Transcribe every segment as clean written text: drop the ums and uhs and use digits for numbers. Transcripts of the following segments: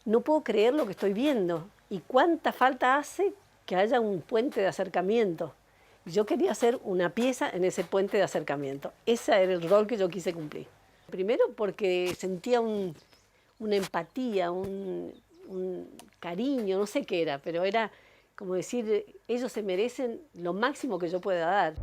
no puedo creer lo que estoy viendo y cuánta falta hace que haya un puente de acercamiento. Yo quería hacer una pieza en ese puente de acercamiento. Ese era el rol que yo quise cumplir. Primero porque sentía una empatía, un cariño, no sé qué era, pero era como decir, ellos se merecen lo máximo que yo pueda dar.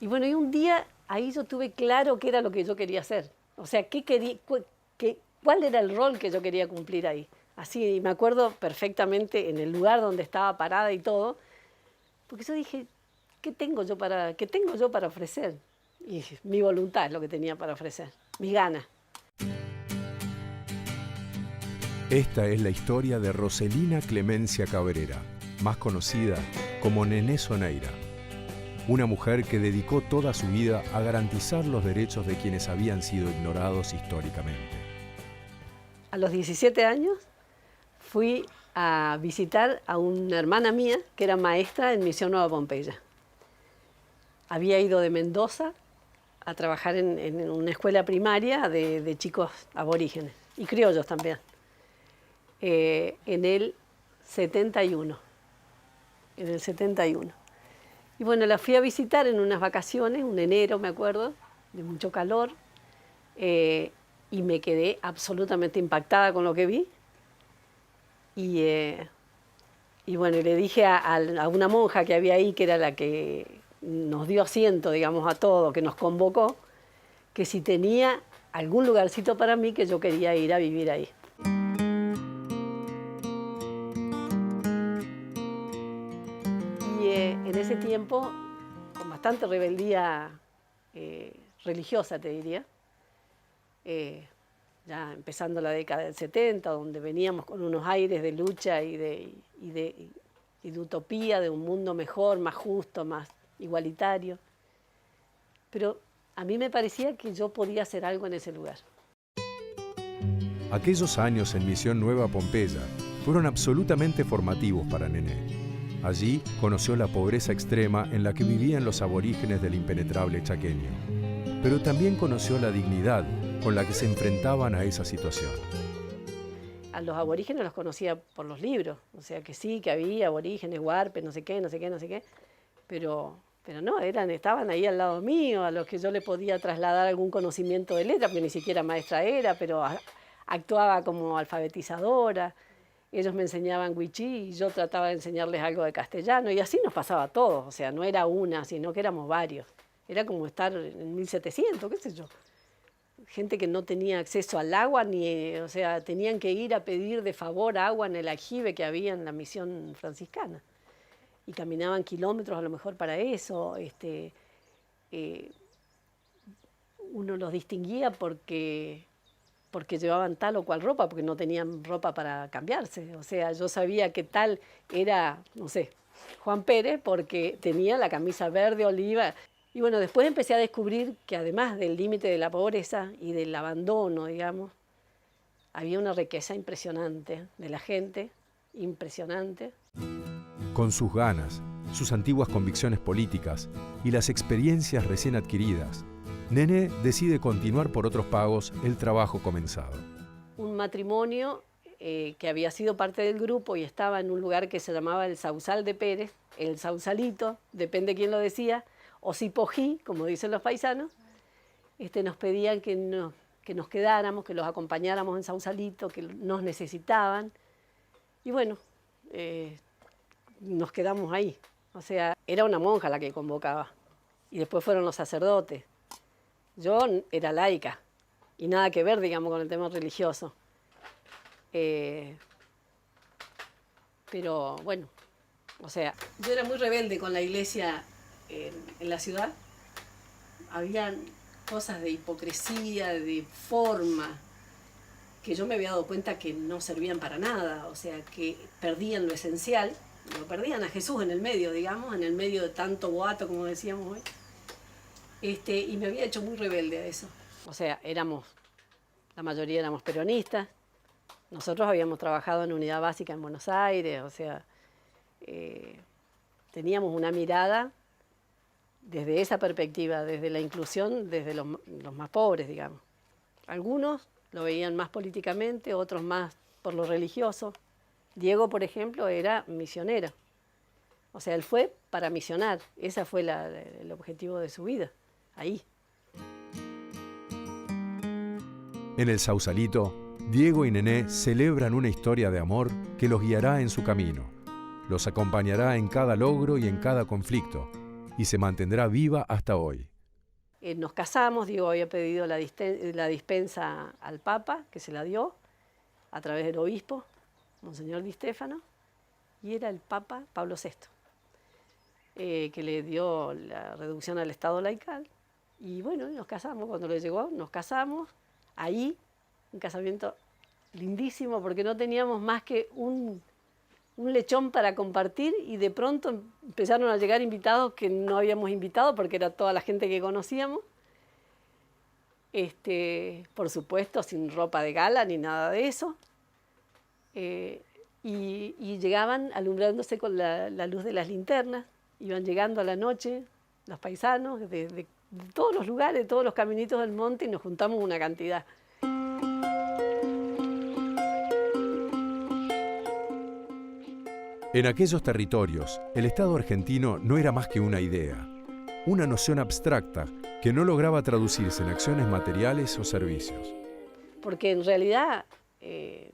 Y bueno, y un día ahí yo tuve claro qué era lo que yo quería hacer. O sea, cuál era el rol que yo quería cumplir ahí. Así, me acuerdo perfectamente en el lugar donde estaba parada y todo, porque yo dije, qué tengo yo para ofrecer? Y mi voluntad es lo que tenía para ofrecer, mis ganas. Esta es la historia de Roselina Clemencia Cabrera, más conocida como Nené Soneira. Una mujer que dedicó toda su vida a garantizar los derechos de quienes habían sido ignorados históricamente. A los 17 años fui a visitar a una hermana mía que era maestra en Misión Nueva Pompeya. Había ido de Mendoza a trabajar en una escuela primaria de chicos aborígenes y criollos también, en el 71. Y bueno, la fui a visitar en unas vacaciones, un enero me acuerdo, de mucho calor, y me quedé absolutamente impactada con lo que vi. Y bueno, le dije a una monja que había ahí, que era la que nos dio asiento, digamos, a todos, que nos convocó, que si tenía algún lugarcito para mí, que yo quería ir a vivir ahí. En ese tiempo, con bastante rebeldía religiosa, te diría, ya empezando la década del 70, donde veníamos con unos aires de lucha y de utopía, de un mundo mejor, más justo, más igualitario. Pero a mí me parecía que yo podía hacer algo en ese lugar. Aquellos años en Misión Nueva Pompeya fueron absolutamente formativos para Nené. Allí conoció la pobreza extrema en la que vivían los aborígenes del impenetrable chaqueño, pero también conoció la dignidad con la que se enfrentaban a esa situación. A los aborígenes los conocía por los libros, o sea que sí, que había aborígenes, huarpes, no sé qué, pero no, estaban ahí al lado mío, a los que yo le podía trasladar algún conocimiento de letra, porque ni siquiera maestra era, pero actuaba como alfabetizadora. Ellos me enseñaban wichí y yo trataba de enseñarles algo de castellano, y así nos pasaba a todos, o sea, no era una, sino que éramos varios. Era como estar en 1700, qué sé yo. Gente que no tenía acceso al agua, o sea, tenían que ir a pedir de favor agua en el aljibe que había en la misión franciscana. Y caminaban kilómetros a lo mejor para eso. Uno los distinguía porque llevaban tal o cual ropa, porque no tenían ropa para cambiarse. O sea, yo sabía que tal era, no sé, Juan Pérez, porque tenía la camisa verde oliva. Y bueno, después empecé a descubrir que además del límite de la pobreza y del abandono, digamos, había una riqueza impresionante de la gente, impresionante. Con sus ganas, sus antiguas convicciones políticas y las experiencias recién adquiridas, Nené decide continuar por otros pagos el trabajo comenzado. Un matrimonio que había sido parte del grupo y estaba en un lugar que se llamaba el Sausal de Pérez, el Sausalito, depende quién lo decía, o Cipojí, como dicen los paisanos, nos pedían que nos quedáramos, que los acompañáramos en Sausalito, que nos necesitaban. Y bueno, nos quedamos ahí. O sea, era una monja la que convocaba. Y después fueron los sacerdotes. Yo era laica y nada que ver, digamos, con el tema religioso. Pero bueno, o sea, yo era muy rebelde con la iglesia en la ciudad. Habían cosas de hipocresía, de forma, que yo me había dado cuenta que no servían para nada, o sea, que perdían lo esencial, lo perdían a Jesús en el medio, digamos, en el medio de tanto boato, como decíamos hoy. Y me había hecho muy rebelde a eso. O sea, la mayoría éramos peronistas, nosotros habíamos trabajado en Unidad Básica en Buenos Aires, o sea, teníamos una mirada desde esa perspectiva, desde la inclusión, desde los más pobres, digamos. Algunos lo veían más políticamente, otros más por lo religioso. Diego, por ejemplo, era misionero. O sea, él fue para misionar. Ese fue el objetivo de su vida, ahí. En el Sausalito, Diego y Nené celebran una historia de amor que los guiará en su camino. Los acompañará en cada logro y en cada conflicto, y se mantendrá viva hasta hoy. Nos casamos, Diego había pedido la dispensa al Papa, que se la dio a través del obispo, Monseñor Di Stéfano, y era el Papa Pablo VI, que le dio la reducción al Estado laical. Y bueno, nos casamos, cuando le llegó, nos casamos, ahí, un casamiento lindísimo, porque no teníamos más que un lechón para compartir y de pronto empezaron a llegar invitados que no habíamos invitado porque era toda la gente que conocíamos. Por supuesto, sin ropa de gala ni nada de eso. Y llegaban alumbrándose con la luz de las linternas. Iban llegando a la noche los paisanos de todos los lugares, de todos los caminitos del monte y nos juntamos una cantidad. En aquellos territorios, el Estado argentino no era más que una idea, una noción abstracta que no lograba traducirse en acciones materiales o servicios. Porque en realidad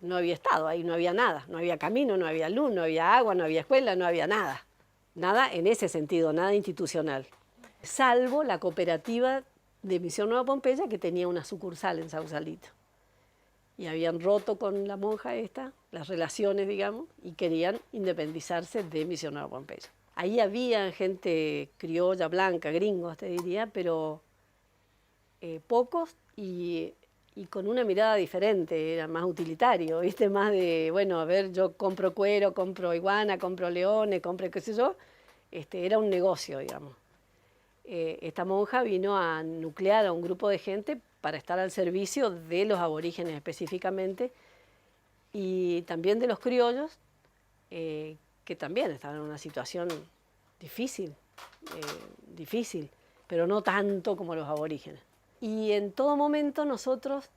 no había Estado, ahí no había nada, no había camino, no había luz, no había agua, no había escuela, no había nada. Nada en ese sentido, nada institucional. Salvo la cooperativa de Misión Nueva Pompeya que tenía una sucursal en Sausalito. Y habían roto con la monja esta, las relaciones, digamos, y querían independizarse de Misión Nueva Pompeya. Ahí había gente criolla, blanca, gringos, te diría, pero pocos y con una mirada diferente, era más utilitario, ¿viste? Más de, bueno, a ver, yo compro cuero, compro iguana, compro leones, compro qué sé yo, era un negocio, digamos. Esta monja vino a nuclear a un grupo de gente para estar al servicio de los aborígenes específicamente y también de los criollos, que también estaban en una situación difícil, pero no tanto como los aborígenes. Y en todo momento nosotros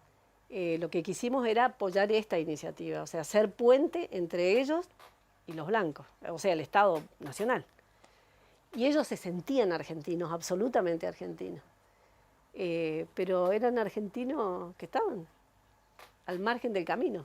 lo que quisimos era apoyar esta iniciativa, o sea, ser puente entre ellos y los blancos, o sea, el Estado Nacional. Y ellos se sentían argentinos, absolutamente argentinos. Pero eran argentinos que estaban al margen del camino.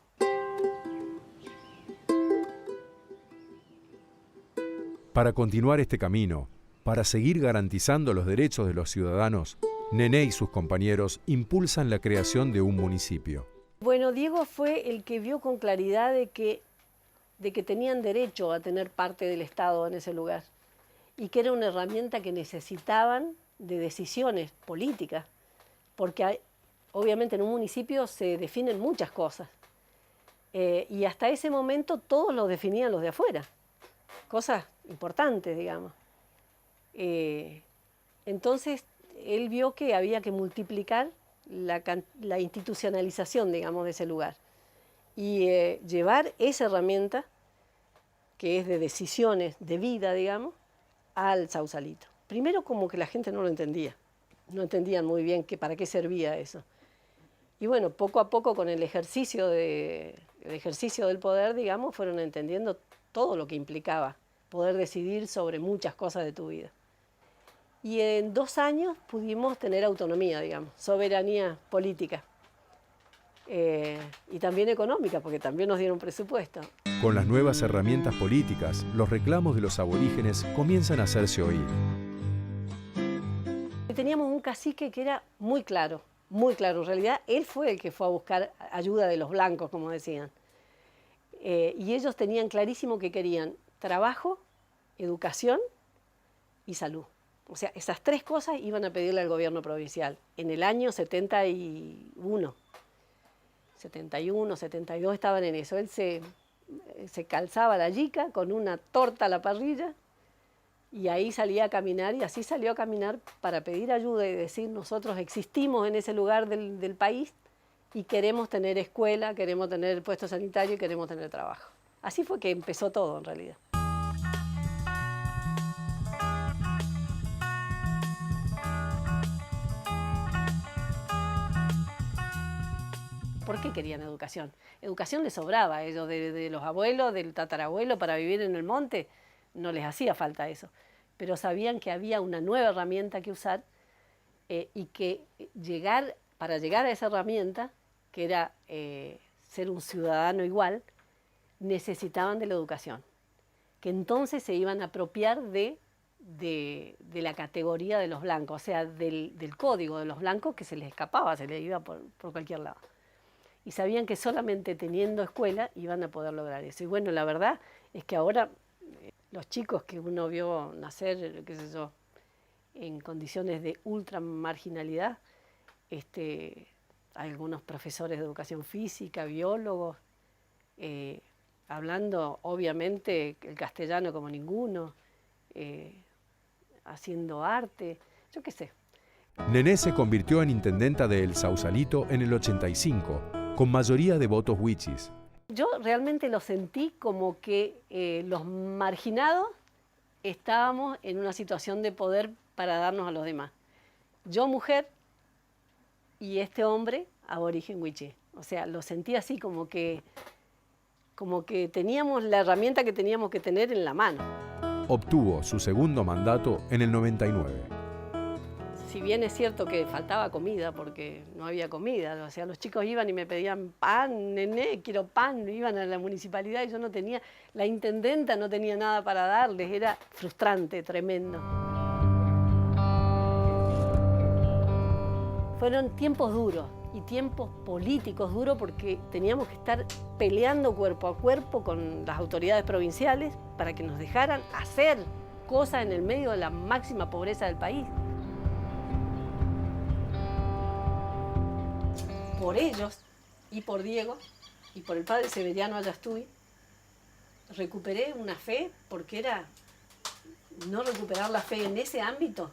Para continuar este camino, para seguir garantizando los derechos de los ciudadanos, Nené y sus compañeros impulsan la creación de un municipio. Bueno, Diego fue el que vio con claridad de que tenían derecho a tener parte del Estado en ese lugar y que era una herramienta que necesitaban de decisiones políticas, porque obviamente en un municipio se definen muchas cosas y hasta ese momento todos lo definían los de afuera, cosas importantes, digamos. Entonces él vio que había que multiplicar la institucionalización, digamos, de ese lugar y llevar esa herramienta que es de decisiones de vida, digamos, al Sausalito. Primero como que la gente no lo entendía, no entendían muy bien para qué servía eso. Y bueno, poco a poco con el ejercicio de el ejercicio del poder, digamos, fueron entendiendo todo lo que implicaba poder decidir sobre muchas cosas de tu vida. Y en 2 años pudimos tener autonomía, digamos, soberanía política. Y también económica, porque también nos dieron presupuesto. Con las nuevas herramientas políticas, los reclamos de los aborígenes comienzan a hacerse oír. Teníamos un cacique que era muy claro, muy claro. En realidad, él fue el que fue a buscar ayuda de los blancos, como decían. Y ellos tenían clarísimo que querían trabajo, educación y salud. O sea, esas 3 cosas iban a pedirle al gobierno provincial en el año 71. 71, 72 estaban en eso. Él se calzaba la yica con una torta a la parrilla y ahí salía a caminar, y así salió a caminar para pedir ayuda y decir: nosotros existimos en ese lugar del país y queremos tener escuela, queremos tener puesto sanitario y queremos tener trabajo. Así fue que empezó todo en realidad. ¿Por qué querían educación? Educación les sobraba a ellos, de los abuelos, del tatarabuelo, para vivir en el monte, no les hacía falta eso. Pero sabían que había una nueva herramienta que usar y que para llegar a esa herramienta, que era ser un ciudadano igual, necesitaban de la educación. Que entonces se iban a apropiar de la categoría de los blancos, o sea, del código de los blancos, que se les escapaba, se les iba por cualquier lado. Y sabían que solamente teniendo escuela iban a poder lograr eso. Y bueno, la verdad es que ahora los chicos que uno vio nacer, qué sé yo, en condiciones de ultra marginalidad, hay algunos profesores de educación física, biólogos, hablando obviamente el castellano como ninguno, haciendo arte, yo qué sé. Nené se convirtió en intendenta de El Sausalito en el 85, con mayoría de votos huichis. Yo realmente lo sentí como que los marginados estábamos en una situación de poder para darnos a los demás. Yo mujer y este hombre aborigen huiche. O sea, lo sentí así como que teníamos la herramienta que teníamos que tener en la mano. Obtuvo su segundo mandato en el 99. Si bien es cierto que faltaba comida, porque no había comida, o sea, los chicos iban y me pedían pan, nené, quiero pan, iban a la municipalidad y yo no tenía, la intendenta no tenía nada para darles, era frustrante, tremendo. Fueron tiempos duros y tiempos políticos duros porque teníamos que estar peleando cuerpo a cuerpo con las autoridades provinciales para que nos dejaran hacer cosas en el medio de la máxima pobreza del país. Por ellos, y por Diego, y por el padre Severiano Ayastuy, recuperé una fe, porque era no recuperar la fe en ese ámbito,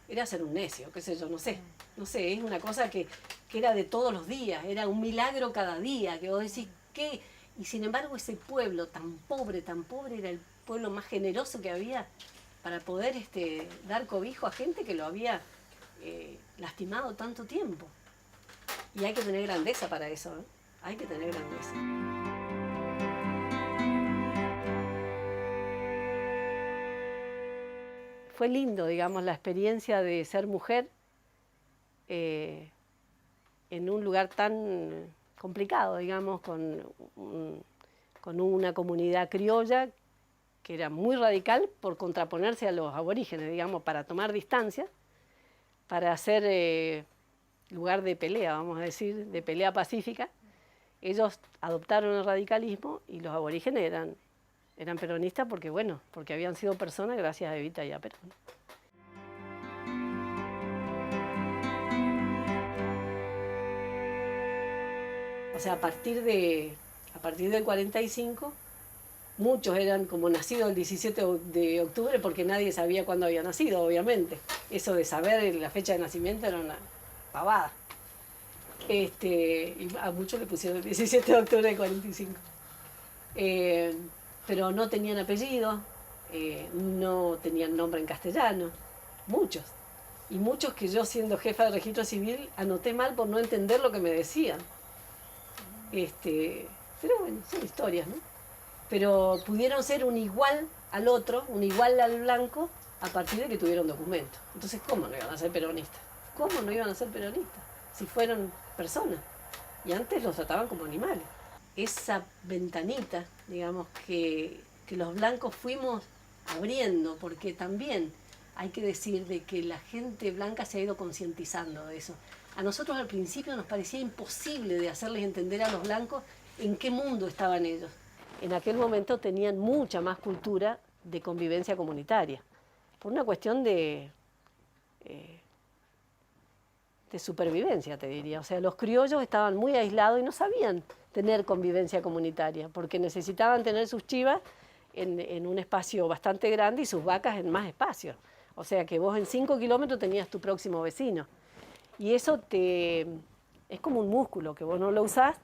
era ser un necio, qué sé yo, no sé, es una cosa que era de todos los días, era un milagro cada día, que vos decís, ¿qué? Y sin embargo ese pueblo tan pobre, era el pueblo más generoso que había para poder dar cobijo a gente que lo había lastimado tanto tiempo. Y hay que tener grandeza para eso, ¿eh? Hay que tener grandeza. Fue lindo, digamos, la experiencia de ser mujer en un lugar tan complicado, digamos, con una comunidad criolla que era muy radical por contraponerse a los aborígenes, digamos, para tomar distancia, para hacer lugar de pelea, vamos a decir, de pelea pacífica. Ellos adoptaron el radicalismo y los aborígenes eran peronistas porque habían sido personas gracias a Evita y a Perón. O sea, a partir del 45, muchos eran como nacidos el 17 de octubre porque nadie sabía cuándo había nacido, obviamente. Eso de saber la fecha de nacimiento era una pavada. Y a muchos le pusieron el 17 de octubre del 45. Pero no tenían apellido, no tenían nombre en castellano, muchos. Y muchos que yo, siendo jefa de registro civil, anoté mal por no entender lo que me decían. Pero bueno, son historias, ¿no? Pero pudieron ser un igual al otro, un igual al blanco, a partir de que tuvieron documentos. Entonces, ¿cómo no iban a ser peronistas? ¿Cómo no iban a ser peronistas? Si fueron personas. Y antes los trataban como animales. Esa ventanita, digamos, que los blancos fuimos abriendo, porque también hay que decir de que la gente blanca se ha ido concientizando de eso. A nosotros al principio nos parecía imposible de hacerles entender a los blancos en qué mundo estaban ellos. En aquel momento tenían mucha más cultura de convivencia comunitaria, por una cuestión de supervivencia, te diría. O sea, los criollos estaban muy aislados y no sabían tener convivencia comunitaria, porque necesitaban tener sus chivas en un espacio bastante grande y sus vacas en más espacio. O sea que vos en 5 kilómetros tenías tu próximo vecino. Y eso es como un músculo que vos no lo usás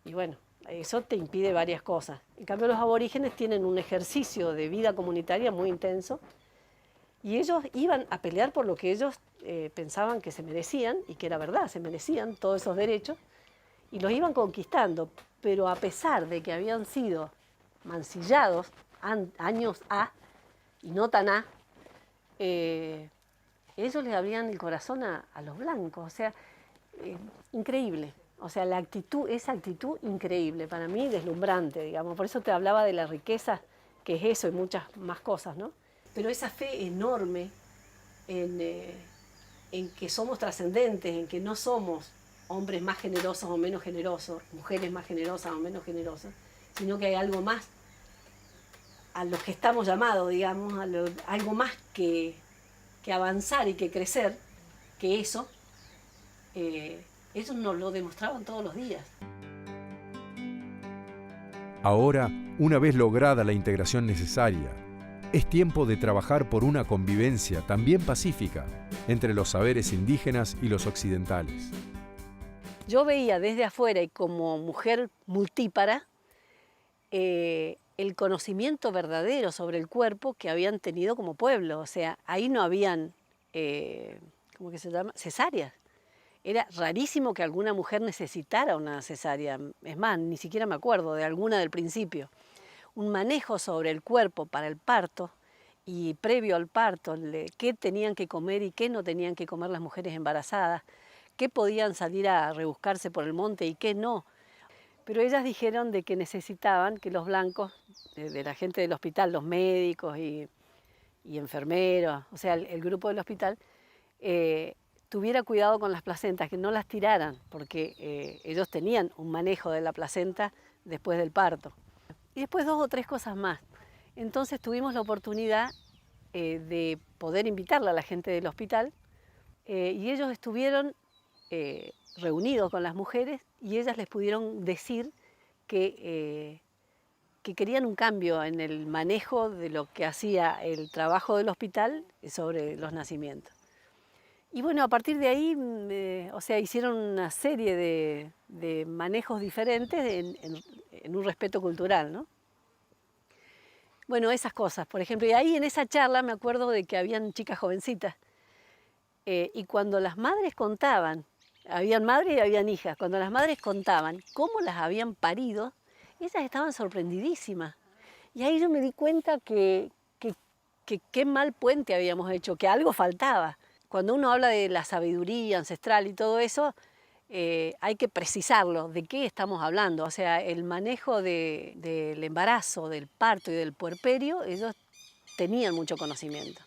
y bueno, eso te impide varias cosas. En cambio los aborígenes tienen un ejercicio de vida comunitaria muy intenso y ellos iban a pelear por lo que ellos pensaban que se merecían y que era verdad, se merecían todos esos derechos y los iban conquistando, pero a pesar de que habían sido mancillados años A y no tan A, ellos les abrían el corazón a los blancos, o sea, increíble. O sea, esa actitud increíble, para mí deslumbrante, digamos. Por eso te hablaba de la riqueza, que es eso y muchas más cosas, ¿no? Pero esa fe enorme en que somos trascendentes, en que no somos hombres más generosos o menos generosos, mujeres más generosas o menos generosas, sino que hay algo más a los que estamos llamados, digamos, algo más que avanzar y que crecer, que eso, ellos nos lo demostraban todos los días. Ahora, una vez lograda la integración necesaria, es tiempo de trabajar por una convivencia también pacífica entre los saberes indígenas y los occidentales. Yo veía desde afuera y como mujer multípara el conocimiento verdadero sobre el cuerpo que habían tenido como pueblo. O sea, ahí no habían, ¿cómo que se llama? Cesáreas. Era rarísimo que alguna mujer necesitara una cesárea. Es más, ni siquiera me acuerdo de alguna del principio. Un manejo sobre el cuerpo para el parto y previo al parto, qué tenían que comer y qué no tenían que comer las mujeres embarazadas, qué podían salir a rebuscarse por el monte y qué no. Pero ellas dijeron de que necesitaban que los blancos, de la gente del hospital, los médicos y enfermeros, o sea, el grupo del hospital, tuviera cuidado con las placentas, que no las tiraran, porque ellos tenían un manejo de la placenta después del parto. Y después 2 o 3 cosas más. Entonces tuvimos la oportunidad de poder invitarla a la gente del hospital y ellos estuvieron reunidos con las mujeres y ellas les pudieron decir que querían un cambio en el manejo de lo que hacía el trabajo del hospital sobre los nacimientos. Y bueno, a partir de ahí, o sea, hicieron una serie de manejos diferentes en un respeto cultural, ¿no? Bueno, esas cosas, por ejemplo, y ahí en esa charla me acuerdo de que habían chicas jovencitas y cuando las madres contaban, habían madres y habían hijas, cuando las madres contaban cómo las habían parido, ellas estaban sorprendidísimas. Y ahí yo me di cuenta que qué mal puente habíamos hecho, que algo faltaba. Cuando uno habla de la sabiduría ancestral y todo eso, hay que precisarlo, de qué estamos hablando. O sea, el manejo del embarazo, del parto y del puerperio, ellos tenían mucho conocimiento.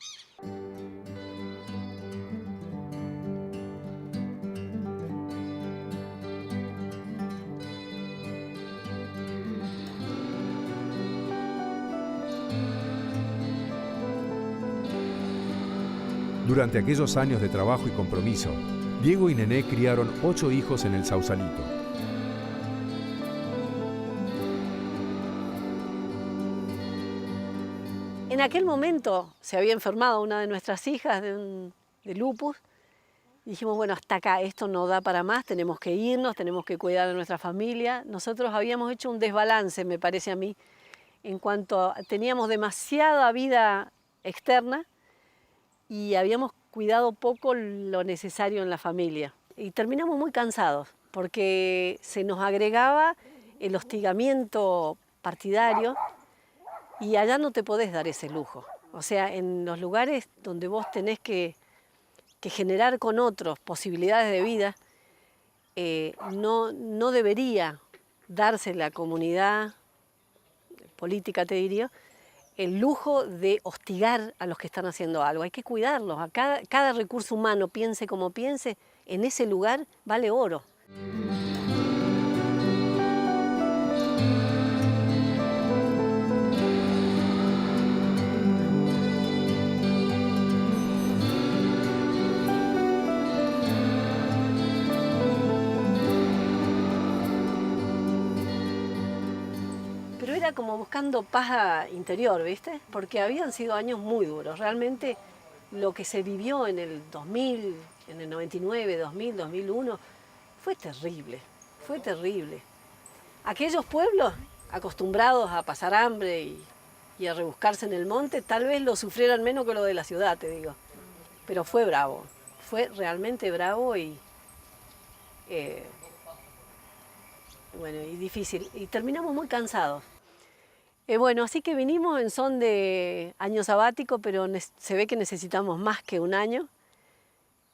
Durante aquellos años de trabajo y compromiso, Diego y Nené criaron 8 hijos en el Sausalito. En aquel momento se había enfermado una de nuestras hijas de lupus. Y dijimos, bueno, hasta acá, esto no da para más, tenemos que irnos, tenemos que cuidar a nuestra familia. Nosotros habíamos hecho un desbalance, me parece a mí, en cuanto teníamos demasiada vida externa y habíamos cuidado poco lo necesario en la familia. Y terminamos muy cansados, porque se nos agregaba el hostigamiento partidario y allá no te podés dar ese lujo. O sea, en los lugares donde vos tenés que generar con otros posibilidades de vida, no debería darse la comunidad política, te diría, el lujo de hostigar a los que están haciendo algo. Hay que cuidarlos. A cada recurso humano, piense como piense, en ese lugar vale oro. Pero era como buscando paz interior, ¿viste? Porque habían sido años muy duros. Realmente lo que se vivió en el 2000, en el 99, 2000, 2001, fue terrible, fue terrible. Aquellos pueblos acostumbrados a pasar hambre y a rebuscarse en el monte, tal vez lo sufrieran menos que lo de la ciudad, te digo. Pero fue bravo, fue realmente bravo y difícil. Y terminamos muy cansados. Bueno, así que vinimos en son de año sabático, pero se ve que necesitamos más que un año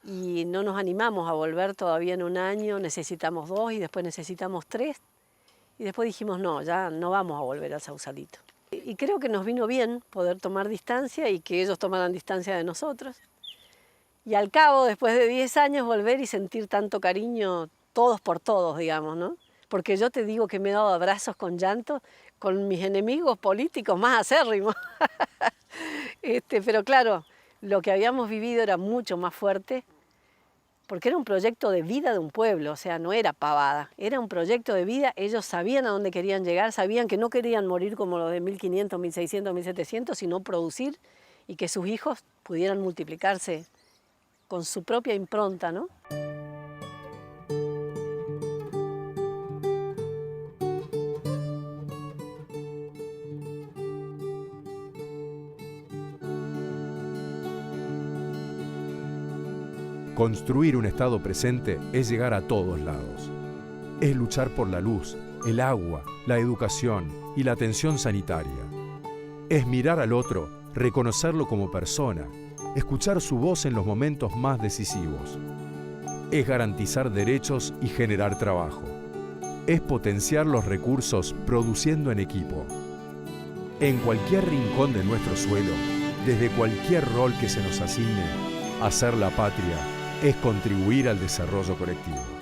y no nos animamos a volver todavía en un año, necesitamos 2 y después necesitamos 3 y después dijimos no, ya no vamos a volver al Sausalito. Y creo que nos vino bien poder tomar distancia y que ellos tomaran distancia de nosotros. Y al cabo, después de 10 años, volver y sentir tanto cariño todos por todos, digamos, ¿no? Porque yo te digo que me he dado abrazos con llanto con mis enemigos políticos más acérrimos. Pero claro, lo que habíamos vivido era mucho más fuerte, porque era un proyecto de vida de un pueblo, o sea, no era pavada, era un proyecto de vida, ellos sabían a dónde querían llegar, sabían que no querían morir como los de 1500, 1600, 1700, sino producir y que sus hijos pudieran multiplicarse con su propia impronta, ¿no? Construir un estado presente es llegar a todos lados. Es luchar por la luz, el agua, la educación y la atención sanitaria. Es mirar al otro, reconocerlo como persona, escuchar su voz en los momentos más decisivos. Es garantizar derechos y generar trabajo. Es potenciar los recursos produciendo en equipo. En cualquier rincón de nuestro suelo, desde cualquier rol que se nos asigne, hacer la patria es contribuir al desarrollo colectivo.